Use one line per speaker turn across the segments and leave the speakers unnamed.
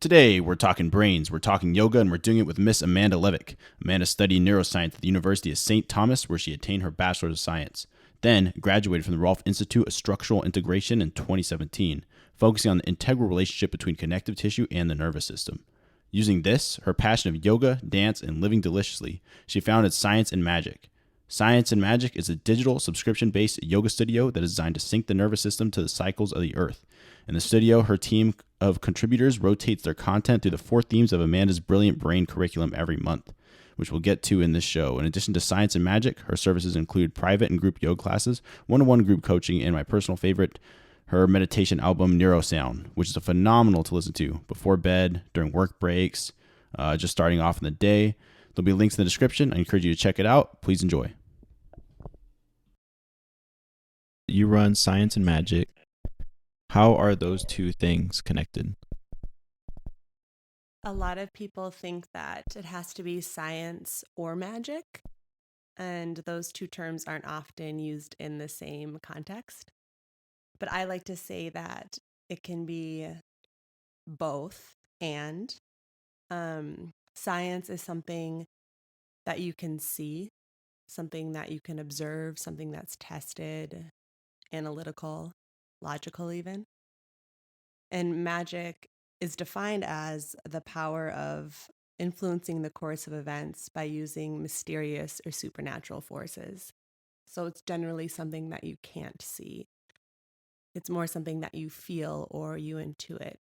Today, we're talking brains, we're talking yoga, and we're doing it with Miss Amanda Leaveck. Amanda studied neuroscience at the University of St. Thomas, where she attained her Bachelor's of Science. Then, graduated from the Rolf Institute of Structural Integration in 2017, focusing on the integral relationship between connective tissue and the nervous system. Using this, her passion of yoga, dance, and living deliciously, she founded Science and Magic. Science and Magic is a digital, subscription-based yoga studio that is designed to sync the nervous system to the cycles of the earth. In the studio, her team of contributors rotates their content through the 4 themes of Amanda's brilliant brain curriculum every month, which we'll get to in this show. In addition to Science and Magic, her services include private and group yoga classes, one-on-one group coaching, and my personal favorite, her meditation album, NeuroSound, which is a phenomenal to listen to before bed, during work breaks, just starting off in the day. There'll be links in the description. I encourage you to check it out. Please enjoy. You run Science and Magic. How are those two things connected?
A lot of people think that it has to be science or magic, and those two terms aren't often used in the same context. But I like to say that it can be both, and science is something that you can see, something that you can observe, something that's tested, analytical, logical even. And magic is defined as the power of influencing the course of events by using mysterious or supernatural forces. So it's generally something that you can't see. It's more something that you feel or you intuit.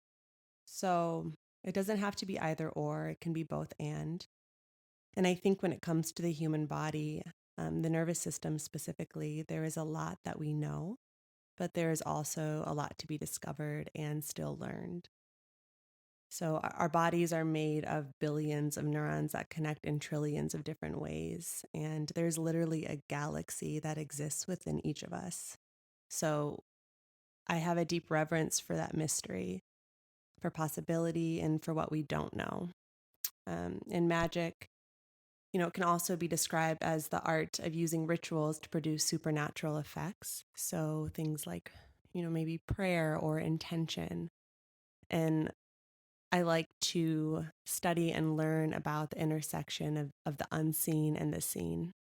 So it doesn't have to be either or, it can be both and. And I think when it comes to the human body, the nervous system specifically, there is a lot that we know, but there is also a lot to be discovered and still learned. So our bodies are made of billions of neurons that connect in trillions of different ways. And there's literally a galaxy that exists within each of us. So I have a deep reverence for that mystery, for possibility, and for what we don't know. In magic, it can also be described as the art of using rituals to produce supernatural effects. So things like, maybe prayer or intention. And I like to study and learn about the intersection of the unseen and the seen.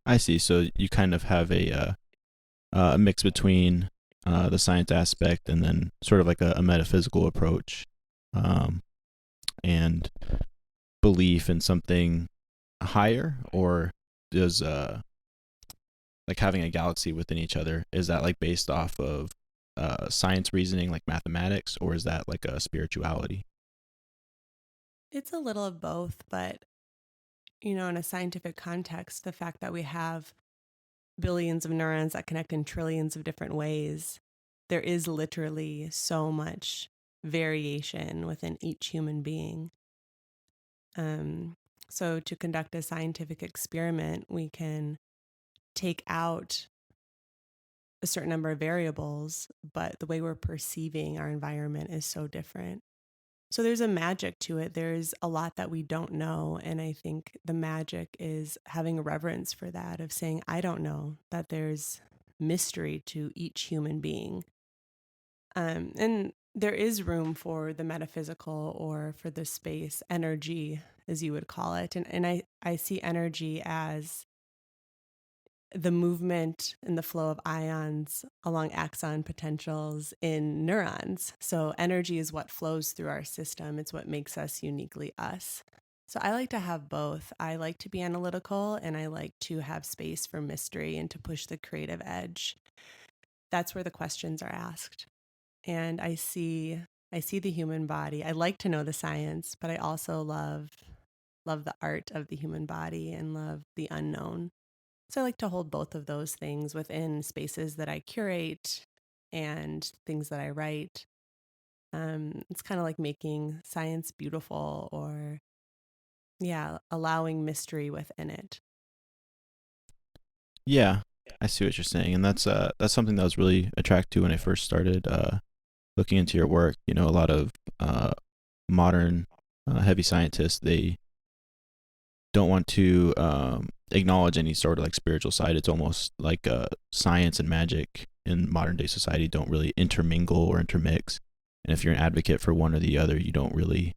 I see. So you kind of have a mix between the science aspect and then sort of like a metaphysical approach, and belief in something higher, or does like having a galaxy within each other, is that like based off of science reasoning, like mathematics, or is that like a spirituality?
It's a little of both, but in a scientific context, the fact that we have billions of neurons that connect in trillions of different ways, there is literally so much variation within each human being. So to conduct a scientific experiment, we can take out a certain number of variables, but the way we're perceiving our environment is so different. So there's a magic to it. There's a lot that we don't know. And I think the magic is having a reverence for that, of saying, I don't know, that there's mystery to each human being. And there is room for the metaphysical, or for the space energy, as you would call it. And I see energy as the movement and the flow of ions along axon potentials in neurons. So energy is what flows through our system. It's what makes us uniquely us. So I like to have both. I like to be analytical, and I like to have space for mystery and to push the creative edge. That's where the questions are asked. And I see the human body. I like to know the science, but I also love the art of the human body and love the unknown. So I like to hold both of those things within spaces that I curate and things that I write. It's kind of like making science beautiful, or, allowing mystery within it.
Yeah, I see what you're saying, and that's something that was really attracted to when I first started looking into your work. A lot of modern heavy scientists, they don't want to acknowledge any sort of like spiritual side. It's almost like science and magic in modern day society don't really intermingle or intermix. And if you're an advocate for one or the other, you don't really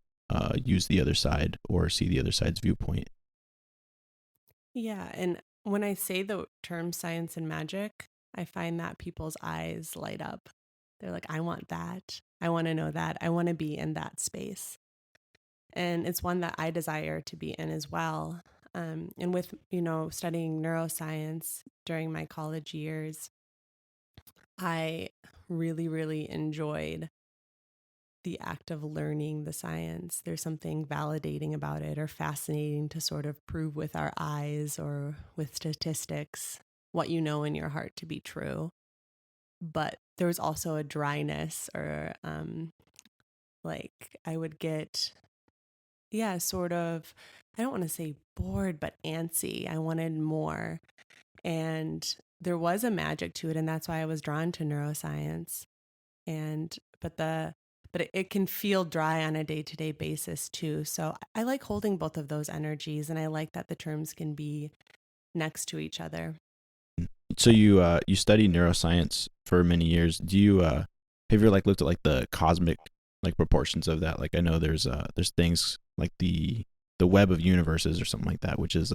use the other side or see the other side's viewpoint.
Yeah. And when I say the term science and magic, I find that people's eyes light up. They're like, I want that. I want to know that. I want to be in that space. And it's one that I desire to be in as well. And with, studying neuroscience during my college years, I really, really enjoyed the act of learning the science. There's something validating about it or fascinating to sort of prove with our eyes or with statistics what you know in your heart to be true. But there's also a dryness or like I would get, yeah, sort of, I don't want to say bored, but antsy. I wanted more. And there was a magic to it. And that's why I was drawn to neuroscience. And but it can feel dry on a day-to-day basis too. So I like holding both of those energies, and I like that the terms can be next to each other.
So you studied neuroscience for many years. Do you have you ever like looked at like the cosmic like proportions of that? Like I know there's things like the web of universes or something like that, which is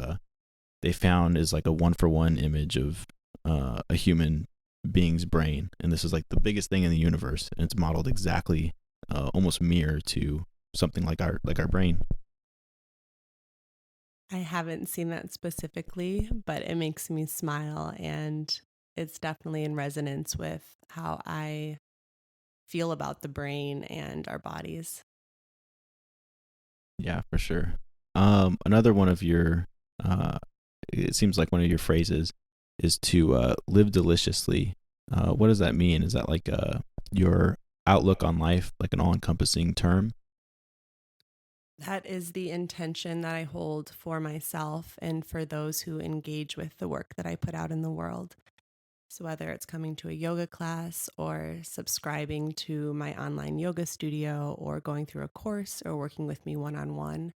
they found is like a 1-for-1 image of a human being's brain, and this is like the biggest thing in the universe, and it's modeled exactly almost mirror to something like our brain.
I haven't seen that specifically, but it makes me smile, and it's definitely in resonance with how I feel about the brain and our bodies.
Yeah, for sure. Another one of your it seems like one of your phrases is to live deliciously. What does that mean? Is that like your outlook on life, like an all-encompassing term?
That is the intention that I hold for myself and for those who engage with the work that I put out in the world. So, whether it's coming to a yoga class or subscribing to my online yoga studio or going through a course or working with me one on one,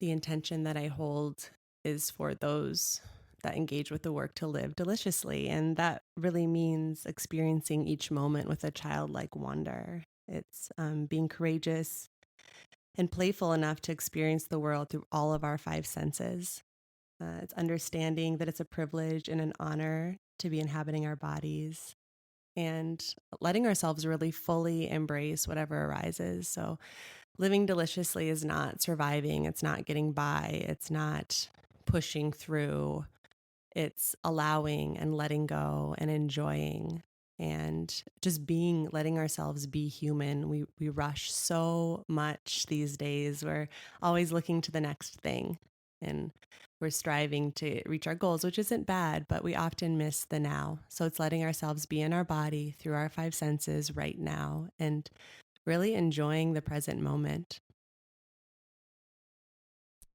the intention that I hold is for those that engage with the work to live deliciously. And that really means experiencing each moment with a childlike wonder. It's being courageous and playful enough to experience the world through all of our five senses. It's understanding that it's a privilege and an honor to be inhabiting our bodies and letting ourselves really fully embrace whatever arises. So, living deliciously is not surviving, it's not getting by, it's not pushing through, it's allowing and letting go and enjoying and just being, letting ourselves be human. We rush so much these days. We're always looking to the next thing, and we're striving to reach our goals, which isn't bad, but we often miss the now. So it's letting ourselves be in our body through our five senses right now and really enjoying the present moment.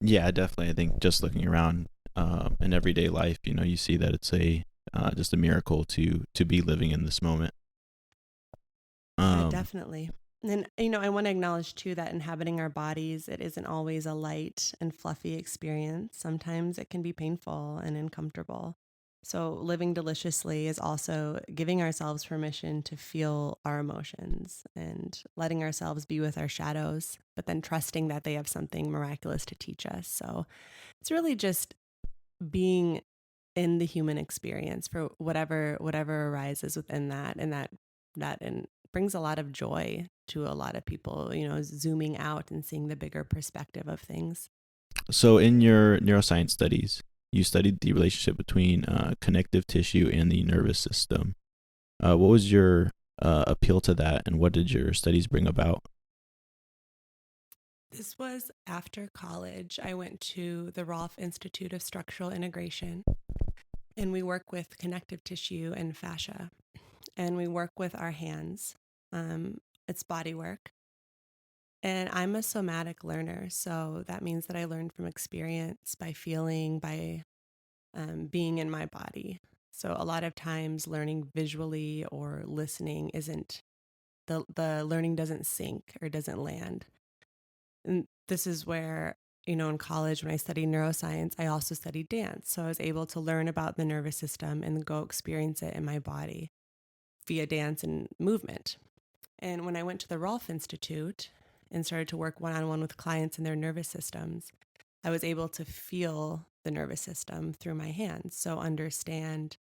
Yeah, definitely. I think just looking around in everyday life, you know, you see that it's a just a miracle to be living in this moment.
Yeah,
Um,
definitely. And, I want to acknowledge too that inhabiting our bodies, it isn't always a light and fluffy experience. Sometimes it can be painful and uncomfortable. So, living deliciously is also giving ourselves permission to feel our emotions and letting ourselves be with our shadows, but then trusting that they have something miraculous to teach us. So, it's really just being in the human experience for whatever arises within that, and that and brings a lot of joy to a lot of people, zooming out and seeing the bigger perspective of things.
so in your neuroscience studies, you studied the relationship between connective tissue and the nervous system. What was your appeal to that, and what did your studies bring about?
This was after college. I went to the Rolf Institute of Structural Integration, and we work with connective tissue and fascia, and we work with our hands. It's body work. And I'm a somatic learner. So that means that I learn from experience by feeling, by being in my body. So a lot of times learning visually or listening isn't, the learning doesn't sink or doesn't land. And this is where, in college when I studied neuroscience, I also studied dance. So I was able to learn about the nervous system and go experience it in my body via dance and movement. And when I went to the Rolf Institute and started to work one-on-one with clients and their nervous systems, I was able to feel the nervous system through my hands. So understand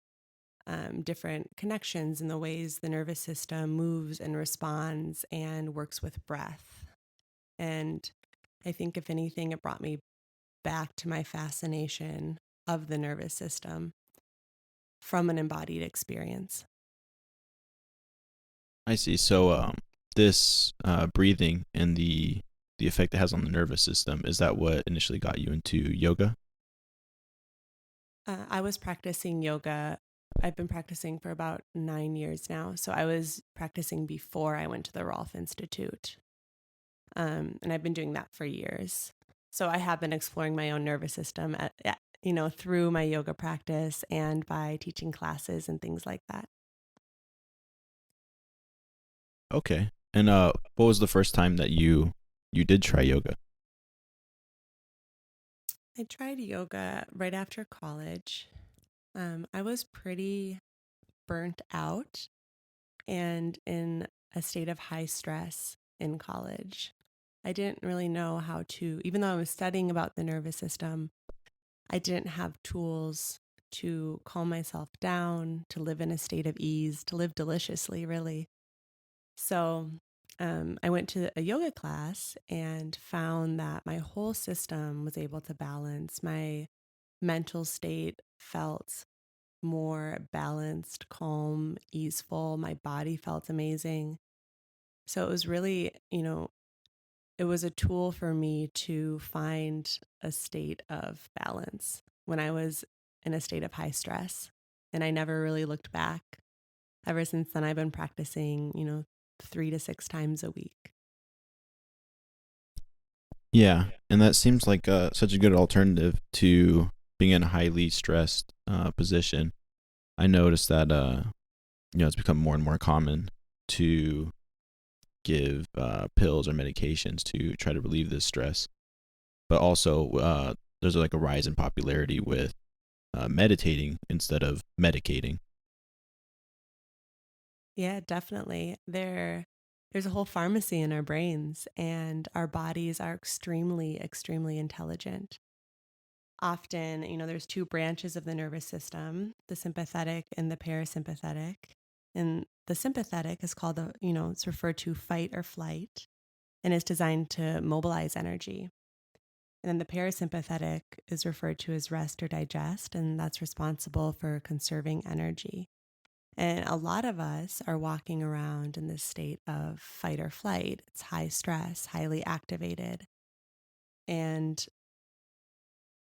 different connections in the ways the nervous system moves and responds and works with breath. And I think, if anything, it brought me back to my fascination of the nervous system from an embodied experience.
I see. So, this breathing and the effect it has on the nervous system, is that what initially got you into yoga?
I was practicing yoga. I've been practicing for about 9 years now. So I was practicing before I went to the Rolf Institute. And I've been doing that for years. So I have been exploring my own nervous system through my yoga practice and by teaching classes and things like that.
Okay. And what was the first time that you did try yoga?
I tried yoga right after college. I was pretty burnt out and in a state of high stress in college. I didn't really know how to, even though I was studying about the nervous system, I didn't have tools to calm myself down, to live in a state of ease, to live deliciously, really. So I went to a yoga class and found that my whole system was able to balance. My mental state felt more balanced, calm, easeful. My body felt amazing. So it was really, it was a tool for me to find a state of balance when I was in a state of high stress. And I never really looked back. Ever since then, I've been practicing, 3 to 6 times a week.
Yeah, and that seems like such a good alternative to being in a highly stressed position. I noticed that it's become more and more common to give pills or medications to try to relieve this stress. But also, there's like a rise in popularity with meditating instead of medicating.
Yeah, definitely. There's a whole pharmacy in our brains, and our bodies are extremely, extremely intelligent. Often, there's two branches of the nervous system, the sympathetic and the parasympathetic. And the sympathetic is called it's referred to fight or flight and is designed to mobilize energy. And then the parasympathetic is referred to as rest or digest, and that's responsible for conserving energy. And a lot of us are walking around in this state of fight or flight. It's high stress, highly activated. And,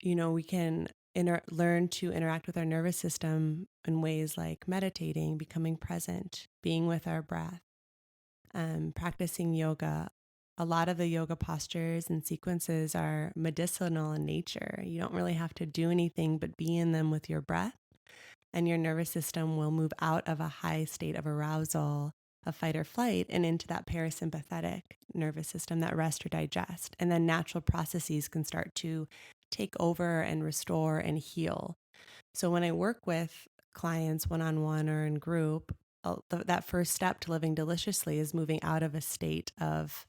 we can learn to interact with our nervous system in ways like meditating, becoming present, being with our breath, practicing yoga. A lot of the yoga postures and sequences are medicinal in nature. You don't really have to do anything but be in them with your breath, and your nervous system will move out of a high state of arousal, of fight or flight, and into that parasympathetic nervous system, that rest or digest. And then natural processes can start to take over and restore and heal. So when I work with clients one on one or in group, that first step to living deliciously is moving out of a state of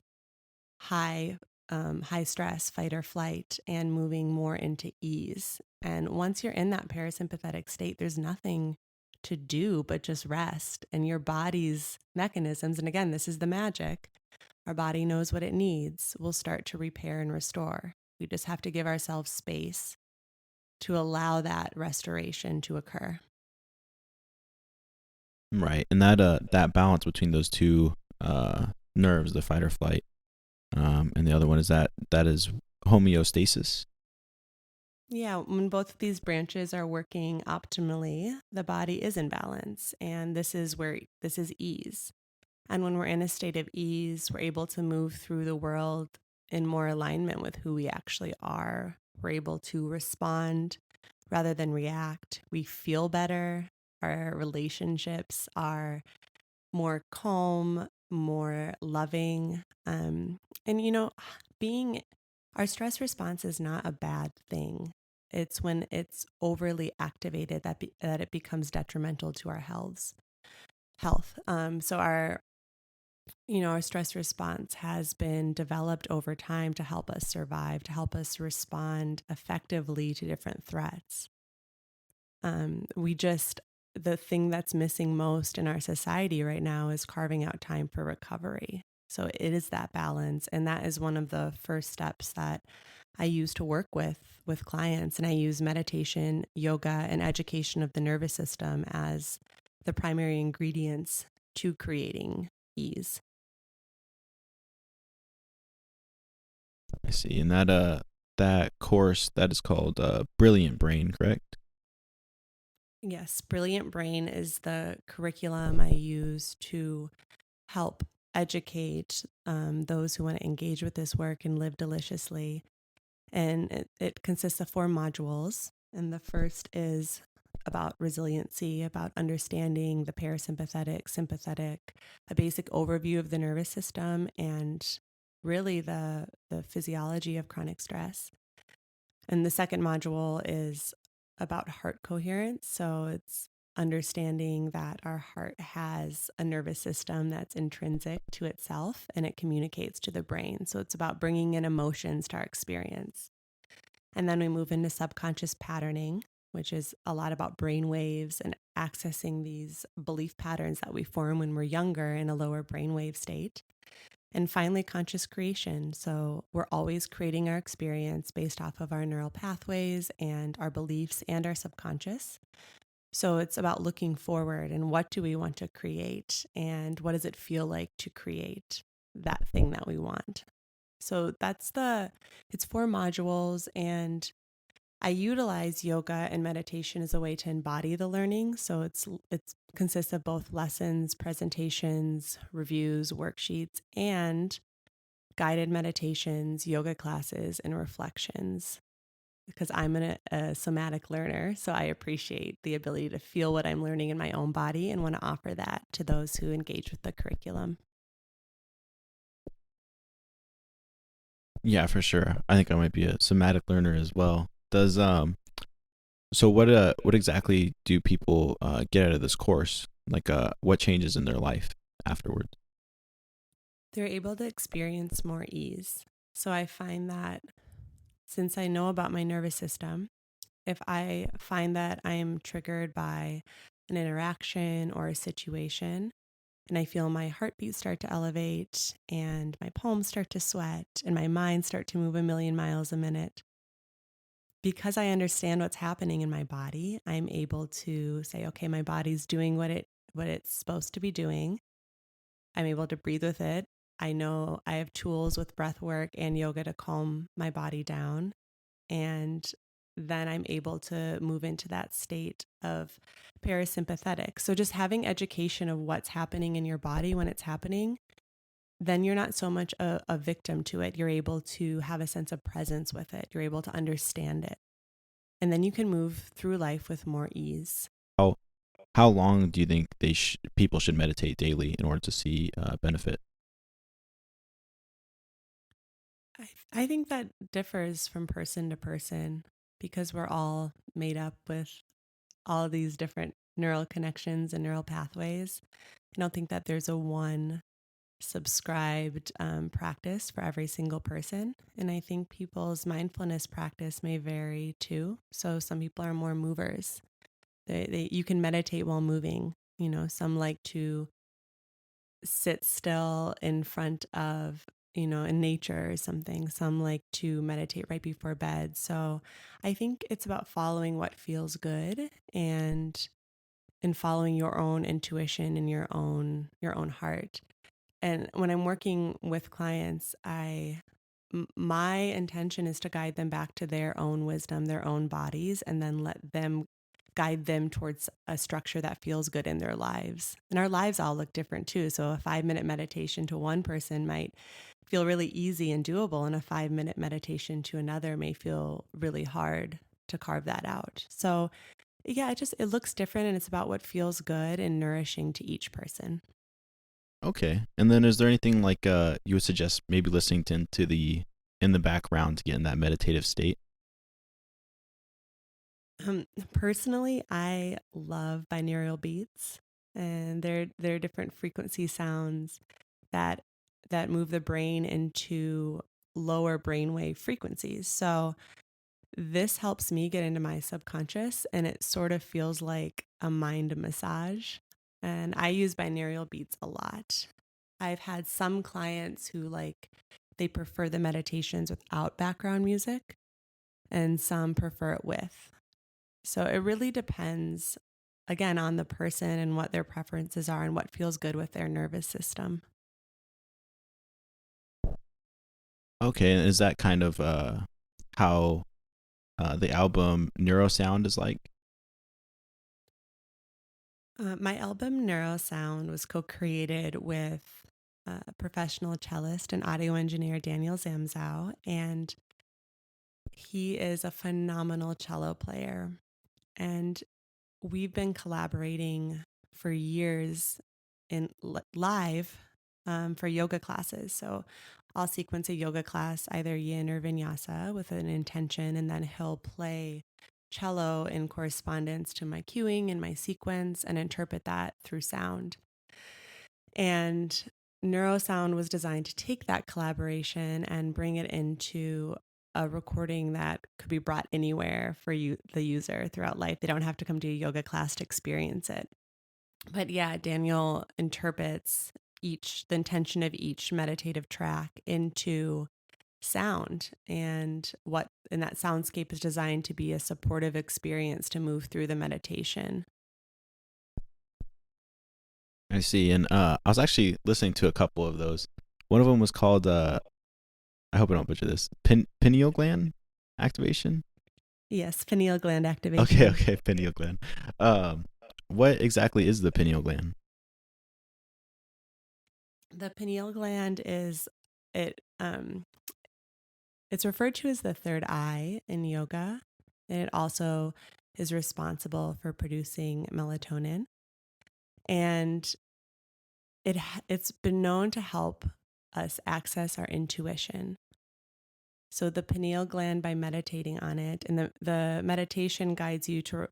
high high stress, fight or flight, and moving more into ease. And once you're in that parasympathetic state, there's nothing to do but just rest. And your body's mechanisms, and again, this is the magic, our body knows what it needs, will start to repair and restore. We just have to give ourselves space to allow that restoration to occur.
Right, and that balance between those two nerves, the fight or flight, and the other one is that is homeostasis.
Yeah, when both of these branches are working optimally, the body is in balance. And this is ease. And when we're in a state of ease, we're able to move through the world in more alignment with who we actually are. We're able to respond rather than react. We feel better. Our relationships are more calm, more loving. And, being our stress response is not a bad thing. It's when it's overly activated that it becomes detrimental to our health. So Our stress response has been developed over time to help us survive, to help us respond effectively to different threats. The thing that's missing most in our society right now is carving out time for recovery. So it is that balance. And that is one of the first steps that I use to work with clients. And I use meditation, yoga, and education of the nervous system as the primary ingredients to creating ease.
I see. And that course that is called Brilliant Brain, correct?
Yes, Brilliant Brain is the curriculum I use to help educate those who want to engage with this work and live deliciously. And it consists of 4 modules. And the first is about resiliency, about understanding the parasympathetic, sympathetic, a basic overview of the nervous system, and really the physiology of chronic stress. And the second module is about heart coherence. So it's understanding that our heart has a nervous system that's intrinsic to itself and it communicates to the brain. So it's about bringing in emotions to our experience. And then we move into subconscious patterning, which is a lot about brain waves and accessing these belief patterns that we form when we're younger in a lower brainwave state. And finally, conscious creation. So we're always creating our experience based off of our neural pathways and our beliefs and our subconscious. So it's about looking forward and what do we want to create and what does it feel like to create that thing that we want. So it's 4 modules, and I utilize yoga and meditation as a way to embody the learning. So it's consists of both lessons, presentations, reviews, worksheets, and guided meditations, yoga classes, and reflections. Because I'm a somatic learner, so I appreciate the ability to feel what I'm learning in my own body and want to offer that to those who engage with the curriculum.
Yeah, for sure. I think I might be a somatic learner as well. Does So what exactly do people get out of this course? Like what changes in their life afterwards?
They're able to experience more ease. So I find that since I know about my nervous system, if I find that I am triggered by an interaction or a situation, and I feel my heartbeat start to elevate and my palms start to sweat and my mind start to move a million miles a minute, because I understand what's happening in my body, I'm able to say, okay, my body's doing what it's supposed to be doing. I'm able to breathe with it. I know I have tools with breath work and yoga to calm my body down. And then I'm able to move into that state of parasympathetic. So just having education of what's happening in your body when it's happening, then you're not so much a victim to it. You're able to have a sense of presence with it. You're able to understand it. And then you can move through life with more ease.
How how long do you think people should meditate daily in order to see benefit?
I think that differs from person to person because we're all made up with all of these different neural connections and neural pathways. I don't think that there's a one subscribed practice for every single person. And I think people's mindfulness practice may vary too. So some people are more movers. You can meditate while moving. Some like to sit still in front of, in nature or something. Some like to meditate right before bed. So I think it's about following what feels good and following your own intuition and your own heart. And when I'm working with clients, my intention is to guide them back to their own wisdom, their own bodies, and then let them guide them towards a structure that feels good in their lives. And our lives all look different too. So a 5-minute meditation to one person might feel really easy and doable, and a 5-minute meditation to another may feel really hard to carve that out. So yeah, it looks different, and it's about what feels good and nourishing to each person.
Okay. And then is there anything like you would suggest maybe listening to into the in the background to get in that meditative state?
Personally, I love binaural beats, and they're different frequency sounds that move the brain into lower brainwave frequencies. So this helps me get into my subconscious, and it sort of feels like a mind massage. And I use binaural beats a lot. I've had some clients who they prefer the meditations without background music, and some prefer it with. So it really depends, again, on the person and what their preferences are and what feels good with their nervous system.
Okay, and is that kind of how the album NeuroSound is like?
My album NeuroSound was co-created with professional cellist and audio engineer Daniel Zamzow, and he is a phenomenal cello player. And we've been collaborating for years in live for yoga classes. So I'll sequence a yoga class, either yin or vinyasa, with an intention, and then he'll play cello in correspondence to my cueing and my sequence and interpret that through sound. And NeuroSound was designed to take that collaboration and bring it into a recording that could be brought anywhere for the user throughout life. They don't have to come to a yoga class to experience it. But yeah, Daniel interprets the intention of each meditative track into sound, and that soundscape is designed to be a supportive experience to move through the meditation.
I see. And I was actually listening to a couple of those. One of them was called I hope I don't butcher this. Pineal gland activation.
Yes, pineal gland
Okay,
activation.
okay, pineal gland. Um, what exactly is the pineal gland?
The pineal gland it it's referred to as the third eye in yoga, and it also is responsible for producing melatonin. And it's been known to help us access our intuition. So the pineal gland, by meditating on it, and the meditation guides you to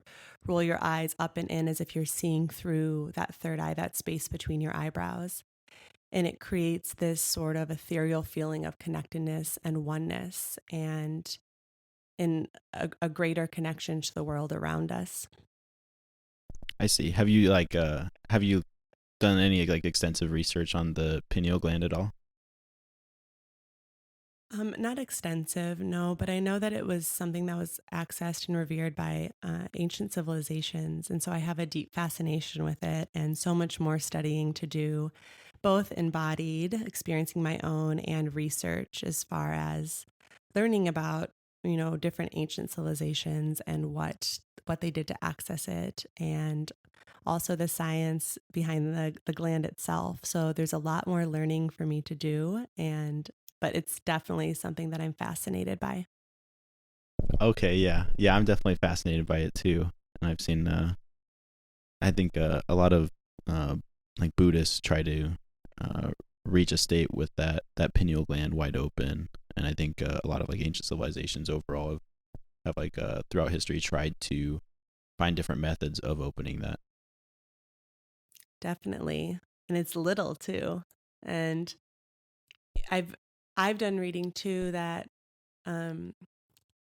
roll your eyes up and in as if you're seeing through that third eye, that space between your eyebrows. And it creates this sort of ethereal feeling of connectedness and oneness, and in a greater connection to the world around us.
I see. Have you done any like extensive research on the pineal gland at all?
Not extensive, no, but I know that it was something that was accessed and revered by ancient civilizations. And so I have a deep fascination with it and so much more studying to do, both embodied, experiencing my own, and research as far as learning about, different ancient civilizations and what they did to access it, and also the science behind the gland itself. So there's a lot more learning for me to do, but it's definitely something that I'm fascinated by.
Okay, yeah, yeah. I'm definitely fascinated by it too, and I've seen. I think a lot of uh, like Buddhists try to uh, reach a state with that pineal gland wide open, and I think a lot of like ancient civilizations overall have like throughout history tried to find different methods of opening that.
Definitely. And it's little too. And I've I've done reading too that um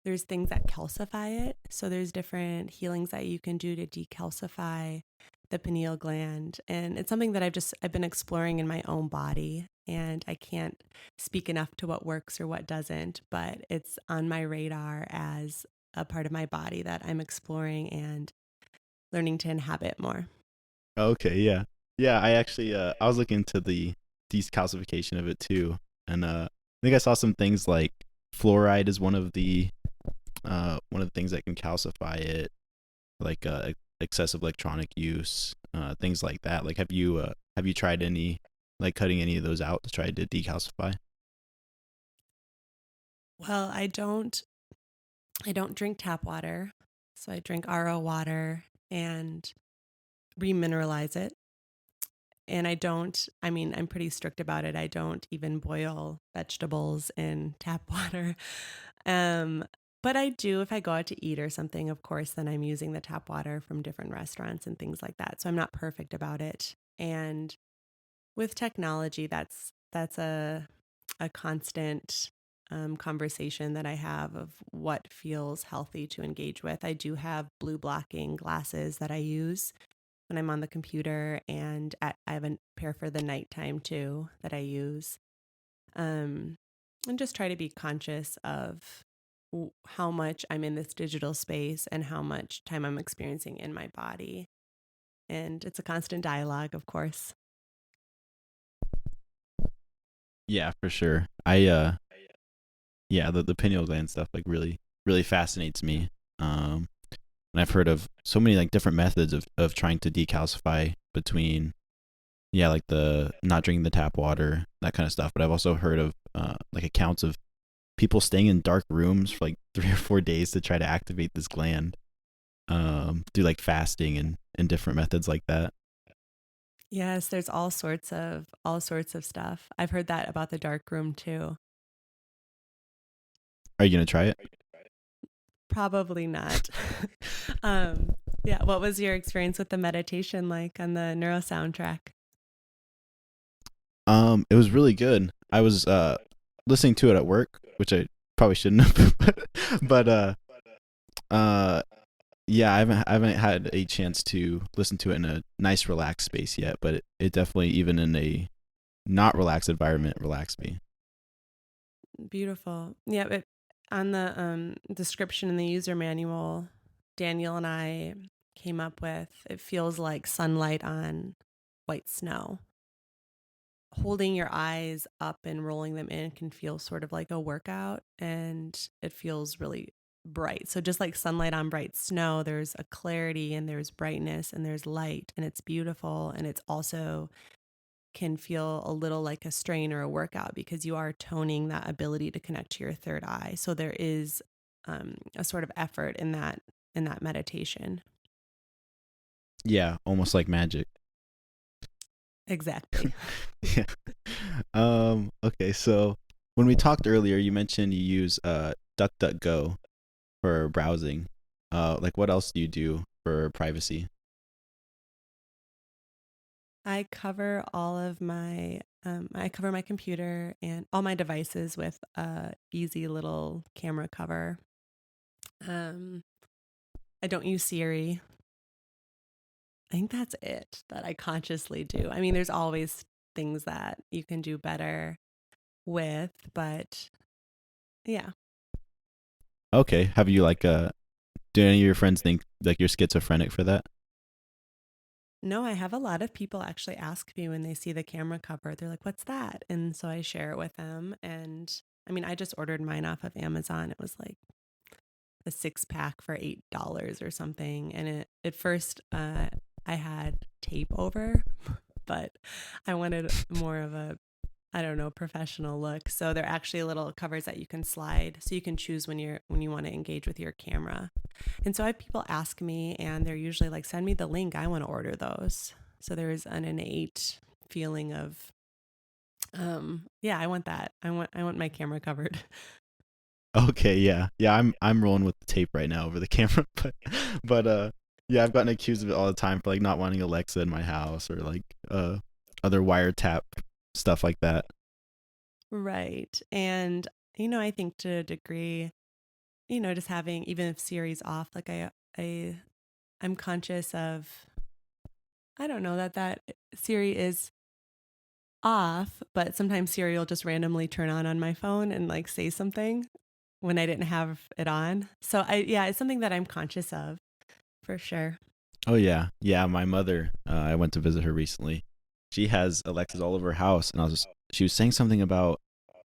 there's things that calcify it. So there's different healings that you can do to decalcify the pineal gland. And it's something that I've been exploring in my own body, and I can't speak enough to what works or what doesn't, but it's on my radar as a part of my body that I'm exploring and learning to inhabit more.
Okay, yeah, yeah. I actually I was looking into the decalcification of it too, and I think I saw some things like fluoride is one of the things that can calcify it, like excessive electronic use, things like that. Like, have you tried any like cutting any of those out to try to decalcify?
Well, I don't drink tap water. So I drink RO water and remineralize it. And I mean, I'm pretty strict about it. I don't even boil vegetables in tap water. Um, but I do, if I go out to eat or something, of course, then I'm using the tap water from different restaurants and things like that. So I'm not perfect about it. And With technology, that's a constant conversation that I have of what feels healthy to engage with. I do have blue blocking glasses that I use when I'm on the computer, and I have a pair for the nighttime too that I use. Um, and just try to be conscious of how much I'm in this digital space and how much time I'm experiencing in my body. And it's a constant dialogue, of course.
Yeah, for sure. I yeah, the pineal gland stuff like really fascinates me. And I've heard of so many like different methods of trying to decalcify between yeah, like the not drinking the tap water, that kind of stuff. But I've also heard of like accounts of people staying in dark rooms for like 3 or 4 days to try to activate this gland. Do like fasting and different methods like that.
Yes, there's all sorts of stuff. I've heard that about the dark room too.
Are you gonna try it?
Probably not. um, yeah, what was your experience with the meditation like on the NeuroSound track?
It was really good. I was listening to it at work, which I probably shouldn't have, but uh yeah, I haven't had a chance to listen to it in a nice relaxed space yet, but it definitely even in a not relaxed environment relaxed me.
Beautiful. Yeah, but on the description in the user manual, Daniel and I came up with it feels like sunlight on white snow. Holding your eyes up and rolling them in can feel sort of like a workout, and it feels really bright. So just like sunlight on bright snow, there's a clarity and there's brightness and there's light, and it's beautiful, and it's also can feel a little like a strain or a workout because you are toning that ability to connect to your third eye. So there is a sort of effort in that meditation.
Yeah, almost like magic.
Exactly.
Yeah. Okay, so when we talked earlier, you mentioned you use DuckDuckGo for browsing. Like what else do you do for privacy?
I cover my computer and all my devices with a easy little camera cover. Um, I don't use Siri. I think that's it that I consciously do. I mean, there's always things that you can do better with, but yeah.
Okay, have you like do any of your friends think like you're schizophrenic for that?
No, I have a lot of people actually ask me when they see the camera cover. They're like, "What's that?" And so I share it with them. And I mean, I just ordered mine off of Amazon. It was like a 6 pack for $8 or something. And at first, I had tape over, but I wanted more of a, I don't know, professional look. So they're actually little covers that you can slide, so you can choose when you want to engage with your camera. And so I have people ask me, and they're usually like, "Send me the link. I want to order those." So there's an innate feeling of, yeah, I want that. I want my camera covered.
Okay, yeah. Yeah, I'm rolling with the tape right now over the camera, but yeah, I've gotten accused of it all the time for like not wanting Alexa in my house or like other wiretap stuff like that.
Right. And I think to a degree, just having, even if Siri's off, like I'm conscious of, I don't know, that Siri is off, but sometimes Siri will just randomly turn on my phone and like say something when I didn't have it on. So yeah, it's something that I'm conscious of for sure.
Oh yeah. Yeah, my mother, I went to visit her recently. She has Alexas all over her house and she was saying something about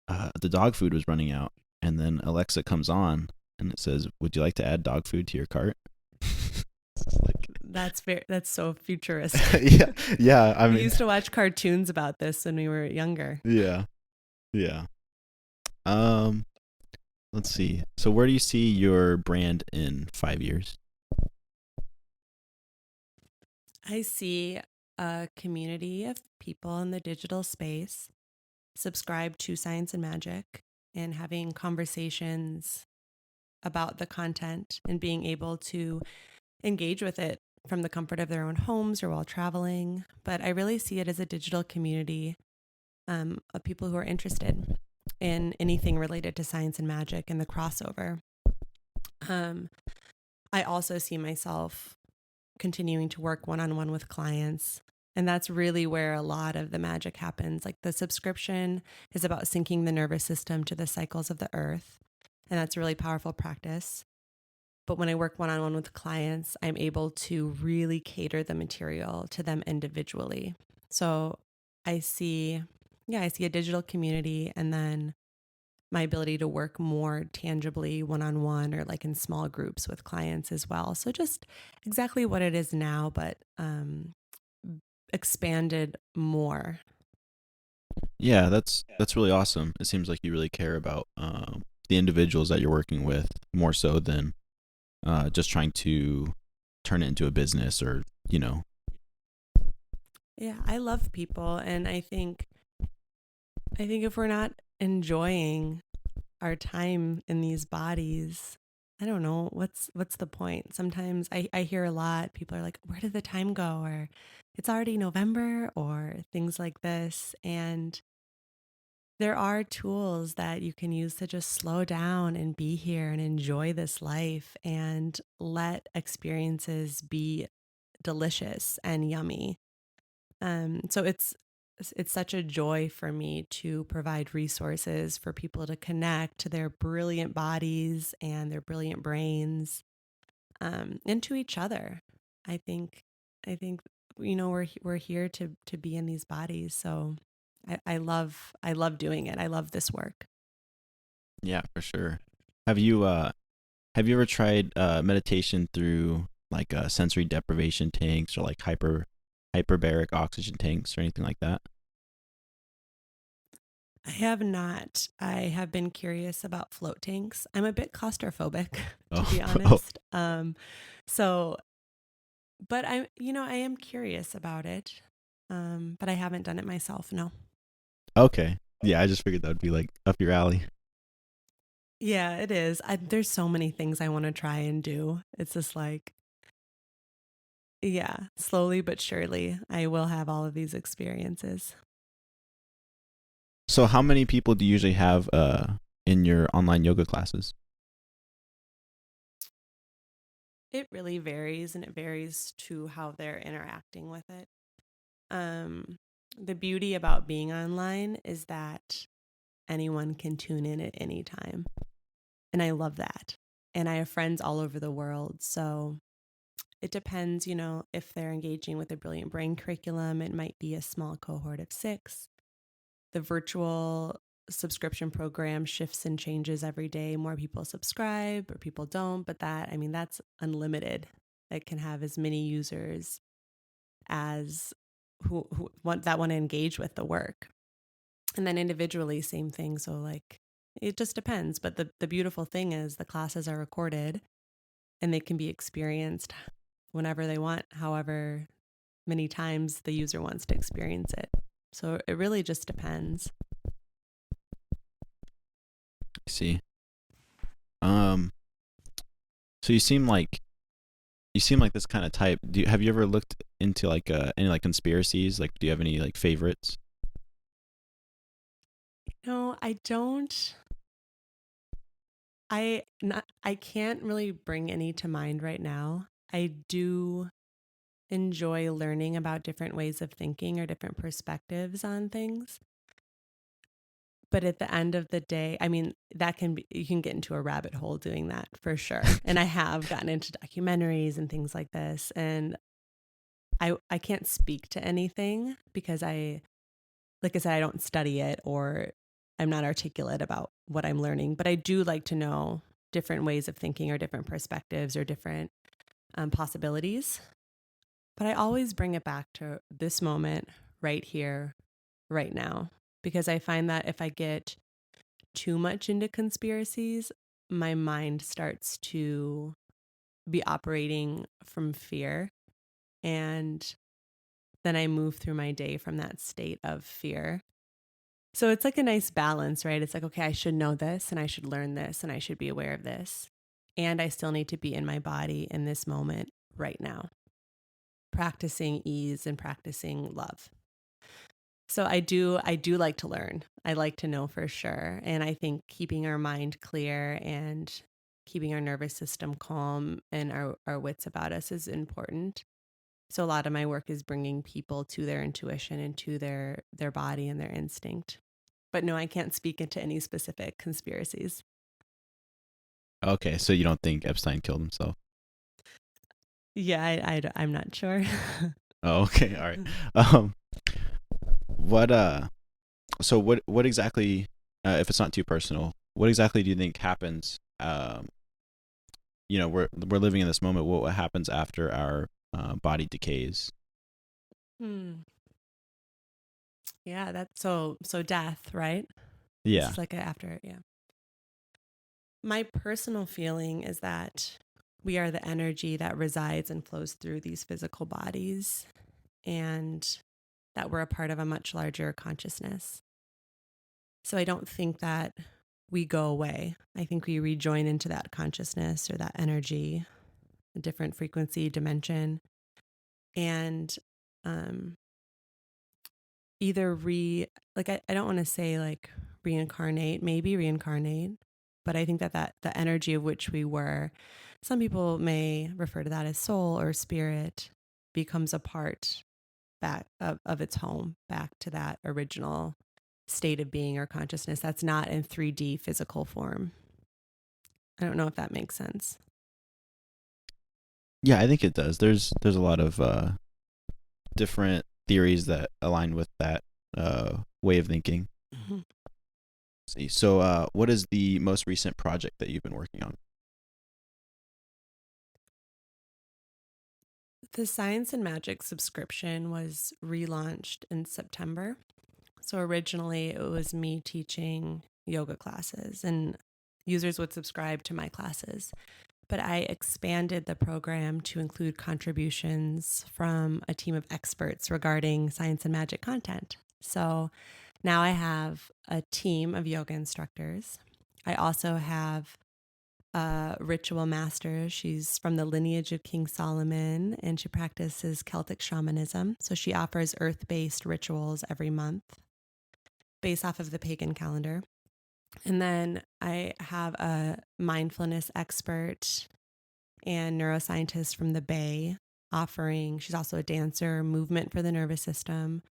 the dog food was running out and then Alexa comes on and it says, "Would you like to add dog food to your cart?" It's like
That's so futuristic.
yeah, yeah, I
We
mean,
used to watch cartoons about this when we were younger.
yeah. Yeah. Um, let's see. So where do you see your brand in 5 years?
I see a community of people in the digital space subscribe to science and magic and having conversations about the content and being able to engage with it from the comfort of their own homes or while traveling. But I really see it as a digital community of people who are interested in anything related to science and magic and the crossover. I also see myself continuing to work one-on-one with clients. And that's really where a lot of the magic happens. Like the subscription is about syncing the nervous system to the cycles of the earth. And that's a really powerful practice. But when I work one-on-one with clients, I'm able to really cater the material to them individually. So I see, I see a digital community, and then my ability to work more tangibly one-on-one or like in small groups with clients as well. So just exactly what it is now, but expanded more.
Yeah, that's really awesome. It seems like you really care about the individuals that you're working with more so than just trying to turn it into a business or, you know.
Yeah, I love people, and I think if we're not enjoying our time in these bodies, I don't know, what's the point? Sometimes I hear a lot, people are like, where did the time go? Or it's already November, or things like this. And there are tools that you can use to just slow down and be here and enjoy this life and let experiences be delicious and yummy. So it's such a joy for me to provide resources for people to connect to their brilliant bodies and their brilliant brains, and to each other. I think I think we're here to be in these bodies. So I love doing it. I love this work.
Yeah, for sure. Have you have you ever tried meditation through like sensory deprivation tanks or like hyperbaric oxygen tanks or anything like that?
I have not. I have been curious about float tanks. I'm a bit claustrophobic, to
Oh,
be
oh,
honest. So, but I am curious about it. But I haven't done it myself. No.
okay. Yeah, I just figured that would be like up your alley.
Yeah, it is. There's so many things I want to try and do. It's just like, yeah, slowly but surely, I will have all of these experiences.
So how many people do you usually have in your online yoga classes?
It really varies, and it varies to how they're interacting with it. Um, the beauty about being online is that anyone can tune in at any time. And I love that. And I have friends all over the world. So it depends, if they're engaging with a Brilliant Brain curriculum, it might be a small cohort of 6. The virtual subscription program shifts and changes every day. More people subscribe or people don't, but that's unlimited. It can have as many users as who want to engage with the work. And then individually, same thing. So like it just depends. But the beautiful thing is the classes are recorded and they can be experienced whenever they want, however many times the user wants to experience it. So it really just depends.
I see. Um, so you seem like this kind of type. Have you ever looked into like any like conspiracies? Like, do you have any like favorites?
No, I don't. I can't really bring any to mind right now. I do enjoy learning about different ways of thinking or different perspectives on things. But at the end of the day, that can be, you can get into a rabbit hole doing that for sure. And I have gotten into documentaries and things like this. And I can't speak to anything because like I said, I don't study it, or I'm not articulate about what I'm learning. But I do like to know different ways of thinking or different perspectives or different possibilities. But I always bring it back to this moment right here, right now, because I find that if I get too much into conspiracies, my mind starts to be operating from fear. And then I move through my day from that state of fear. So it's like a nice balance, right? It's like, okay, I should know this and I should learn this and I should be aware of this. And I still need to be in my body in this moment right now. practicing ease and practicing love. So I do like to learn. I like to know for sure. And I think keeping our mind clear and keeping our nervous system calm and our wits about us is important. So a lot of my work is bringing people to their intuition and to their body and their instinct. But no, I can't speak into any specific conspiracies.
Okay, so you don't think Epstein killed himself?
Yeah, I'm not sure.
Oh, okay, all right. Um, what so what exactly, if it's not too personal, what exactly do you think happens? We're living in this moment. What happens after our body decays?
Hmm. Yeah, that's so death, right? This
Yeah.
is like a after, yeah. My personal feeling is that we are the energy that resides and flows through these physical bodies, and that we're a part of a much larger consciousness. So I don't think that we go away. I think we rejoin into that consciousness or that energy, a different frequency dimension, and um, either I don't want to say like reincarnate, maybe reincarnate, but I think that the energy of which we were, some people may refer to that as soul or spirit, becomes a part back of its home, back to that original state of being or consciousness that's not in 3D physical form. I don't know if that makes sense.
Yeah, I think it does. There's a lot of different theories that align with that way of thinking.
Mhm.
See, so what is the most recent project that you've been working on?
The Science and Magic subscription was relaunched in September. So originally it was me teaching yoga classes and users would subscribe to my classes. But I expanded the program to include contributions from a team of experts regarding science and magic content. So now I have a team of yoga instructors. I also have a ritual master. She's from the lineage of King Solomon and she practices Celtic shamanism. So she offers earth based rituals every month based off of the pagan calendar. And then I have a mindfulness expert and neuroscientist from the Bay offering, she's also a dancer, movement for the nervous system.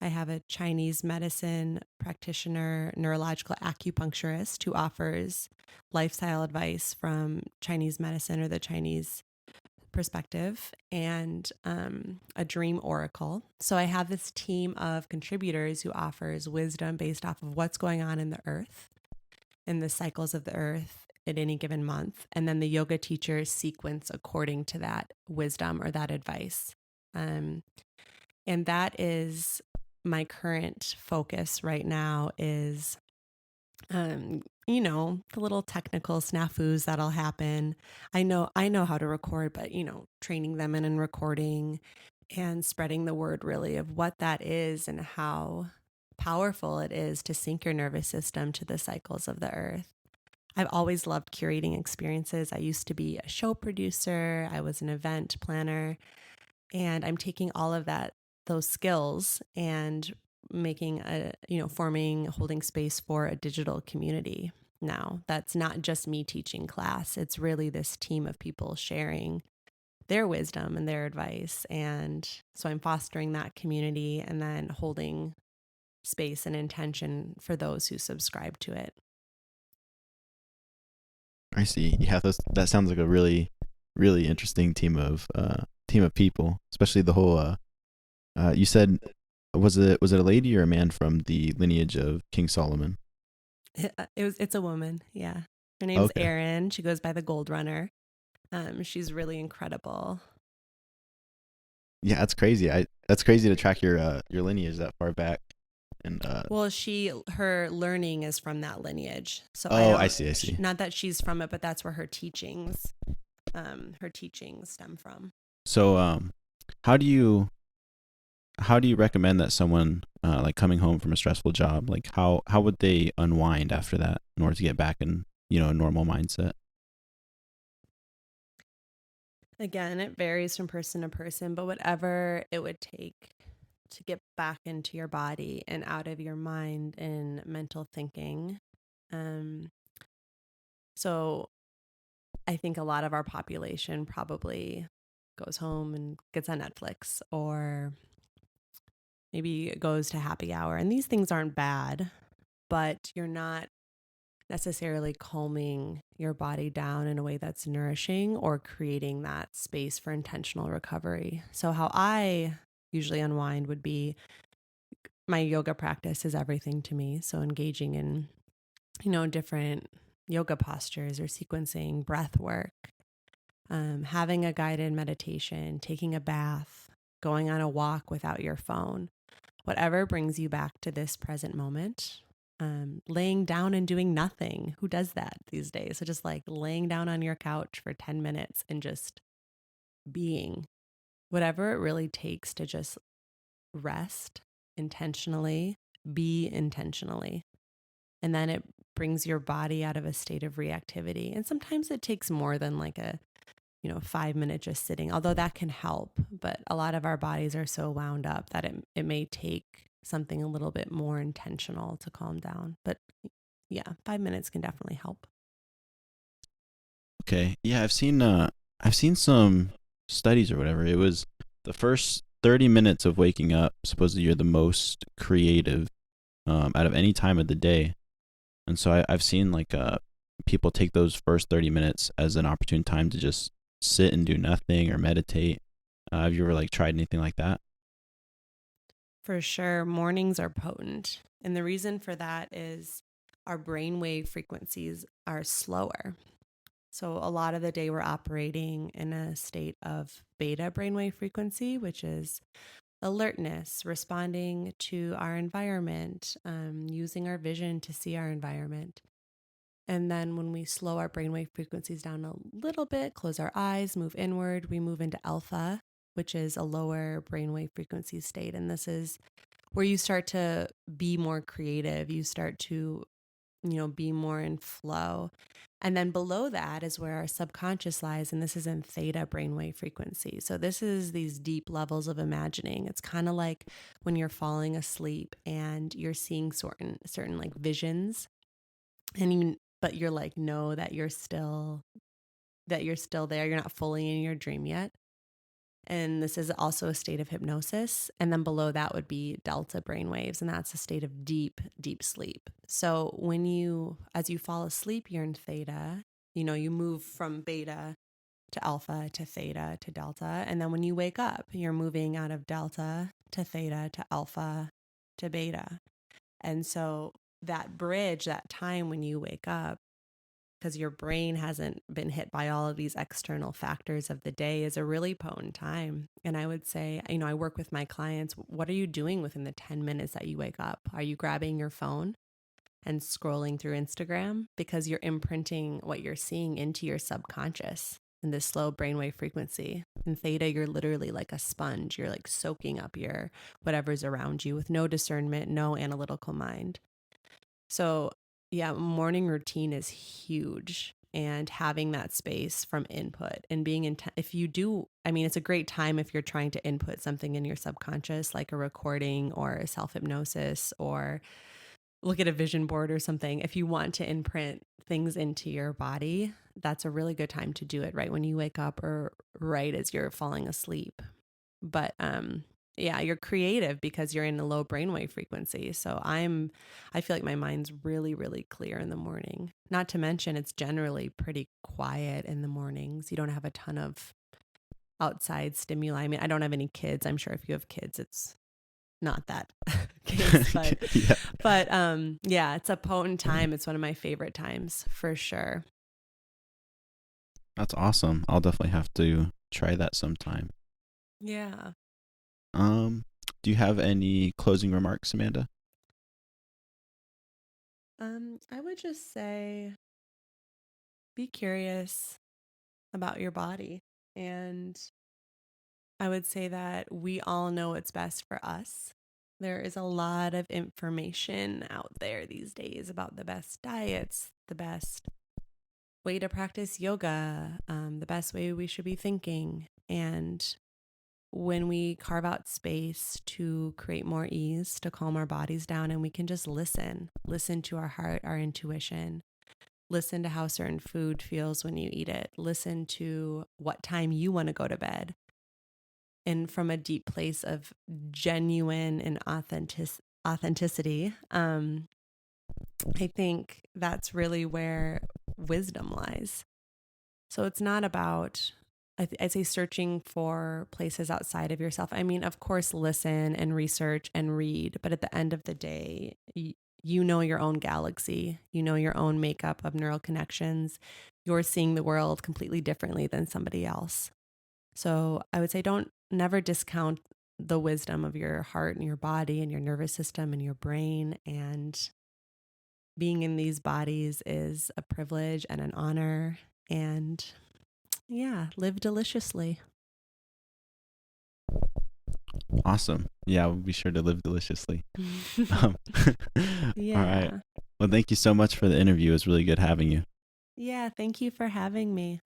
I have a Chinese medicine practitioner, neurological acupuncturist who offers lifestyle advice from Chinese medicine or the Chinese perspective, and a dream oracle. So I have this team of contributors who offers wisdom based off of what's going on in the earth and the cycles of the earth at any given month. And then the yoga teachers sequence according to that wisdom or that advice. And that is my current focus right now is, the little technical snafus that'll happen. I know how to record, but, training them in and recording and spreading the word really of what that is and how powerful it is to sync your nervous system to the cycles of the earth. I've always loved curating experiences. I used to be a show producer, I was an event planner, and I'm taking all of those skills and forming, holding space for a digital community now. That's not just me teaching class, it's really this team of people sharing their wisdom and their advice. And so I'm fostering that community and then holding space and intention for those who subscribe to it.
I see. Yeah, that sounds like a really, really interesting team of people, especially the whole. You said, was it a lady or a man from the lineage of King Solomon?
It's a woman, yeah. Her name's
Okay.
Erin. She goes by the Gold Runner. She's really incredible.
Yeah, that's crazy to track your lineage that far back. And
Well, her learning is from that lineage. So I
oh, I
don't,
see, I see.
not that she's from it, but that's where her teachings stem from.
So how do you recommend that someone like coming home from a stressful job, like how would they unwind after that in order to get back in a normal mindset?
Again, it varies from person to person, but whatever it would take to get back into your body and out of your mind and mental thinking. Um, so I think a lot of our population probably goes home and gets on Netflix or maybe goes to happy hour. And these things aren't bad, but you're not necessarily calming your body down in a way that's nourishing or creating that space for intentional recovery. So, how I usually unwind would be my yoga practice is everything to me. So, engaging in, different yoga postures or sequencing, breath work, having a guided meditation, taking a bath, going on a walk without your phone, whatever brings you back to this present moment. Laying down and doing nothing. Who does that these days? So just like laying down on your couch for 10 minutes and just being, whatever it really takes to just rest intentionally, be intentionally. And then it brings your body out of a state of reactivity. And sometimes it takes more than like a 5 minute just sitting, although that can help. But a lot of our bodies are so wound up that it may take something a little bit more intentional to calm down. But yeah, 5 minutes can definitely help.
Okay. Yeah, I've seen some studies or whatever. It was the first 30 minutes of waking up, supposedly you're the most creative out of any time of the day. And so I've seen like people take those first 30 minutes as an opportune time to just sit and do nothing or meditate. Have you ever like tried anything like that?
For sure, mornings are potent. And the reason for that is our brainwave frequencies are slower. So a lot of the day we're operating in a state of beta brainwave frequency, which is alertness, responding to our environment, using our vision to see our environment. And then when we slow our brainwave frequencies down a little bit, close our eyes, move inward, we move into alpha, which is a lower brainwave frequency state. And this is where you start to be more creative. You start to, be more in flow. And then below that is where our subconscious lies. And this is in theta brainwave frequency. So this is these deep levels of imagining. It's kind of like when you're falling asleep and you're seeing certain like visions and but you're like, know that you're still there. You're not fully in your dream yet. And this is also a state of hypnosis. And then below that would be delta brainwaves, and that's a state of deep, deep sleep. So as you fall asleep, you're in theta. You move from beta to alpha to theta to delta. And then when you wake up, you're moving out of delta to theta to alpha to beta. And so that bridge, that time when you wake up, because your brain hasn't been hit by all of these external factors of the day, is a really potent time. And I would say, I work with my clients. What are you doing within the 10 minutes that you wake up? Are you grabbing your phone and scrolling through Instagram? Because you're imprinting what you're seeing into your subconscious in this slow brainwave frequency. In theta, you're literally like a sponge. You're like soaking up your whatever's around you with no discernment, no analytical mind. So, yeah, morning routine is huge, and having that space from input and being if you do, I mean, it's a great time if you're trying to input something in your subconscious, like a recording or a self hypnosis or look at a vision board or something. If you want to imprint things into your body, that's a really good time to do it right when you wake up or right as you're falling asleep. But yeah, you're creative because you're in a low brainwave frequency. So I feel like my mind's really, really clear in the morning. Not to mention it's generally pretty quiet in the mornings. You don't have a ton of outside stimuli. I mean, I don't have any kids. I'm sure if you have kids, it's not that case, but
Yeah,
yeah, it's a potent time. It's one of my favorite times for sure.
that's awesome. I'll definitely have to try that sometime.
Yeah.
Um, do you have any closing remarks, Amanda?
I would just say be curious about your body. And I would say that we all know what's best for us. There is a lot of information out there these days about the best diets, the best way to practice yoga, the best way we should be thinking. And when we carve out space to create more ease, to calm our bodies down, and we can just listen to our heart, our intuition, listen to how certain food feels when you eat it, listen to what time you want to go to bed. And from a deep place of genuine and authenticity, I think that's really where wisdom lies. So it's not about, I'd say, searching for places outside of yourself. I mean, of course, listen and research and read, but at the end of the day, you know your own galaxy, you know your own makeup of neural connections. You're seeing the world completely differently than somebody else. So I would say don't never discount the wisdom of your heart and your body and your nervous system and your brain. And being in these bodies is a privilege and an honor. And yeah, live deliciously.
Awesome. Yeah, we'll be sure to live deliciously. Um,
Yeah.
All right. Well, thank you so much for the interview. It was really good having you.
Yeah, thank you for having me.